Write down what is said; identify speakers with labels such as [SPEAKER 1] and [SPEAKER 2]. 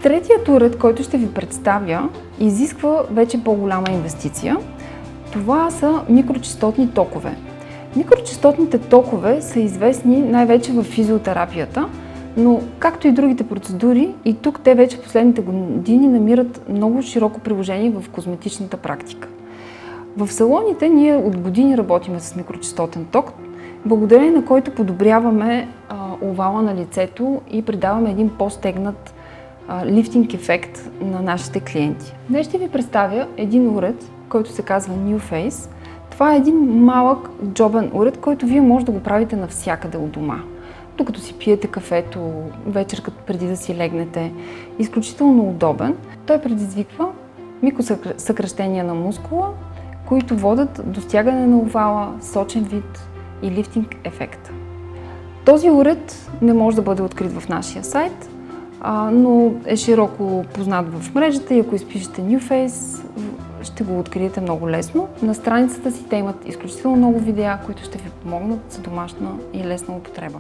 [SPEAKER 1] Третият уред, който ще ви представя, изисква вече по-голяма инвестиция. Това са микрочастотни токове. Микрочастотните токове са известни най-вече в физиотерапията, но както и другите процедури, и тук те вече последните години намират много широко приложение в козметичната практика. В салоните ние от години работим с микрочастотен ток, благодарение на който подобряваме овала на лицето и придаваме един по-стегнат лифтинг ефект на нашите клиенти. Днес ще ви представя един уред, който се казва NuFace. Това е един малък джобен уред, който вие може да го правите навсякъде у дома. Докато си пиете кафето, вечер преди да си легнете. Изключително удобен. Той предизвиква микросъкращения на мускула, които водят до стягане на овала, сочен вид и лифтинг ефект. Този уред не може да бъде открит в нашия сайт, но е широко познат в мрежата и ако изпишете NuFace, ще го откриете много лесно. На страницата си те имат изключително много видеа, които ще ви помогнат за домашна и лесна употреба.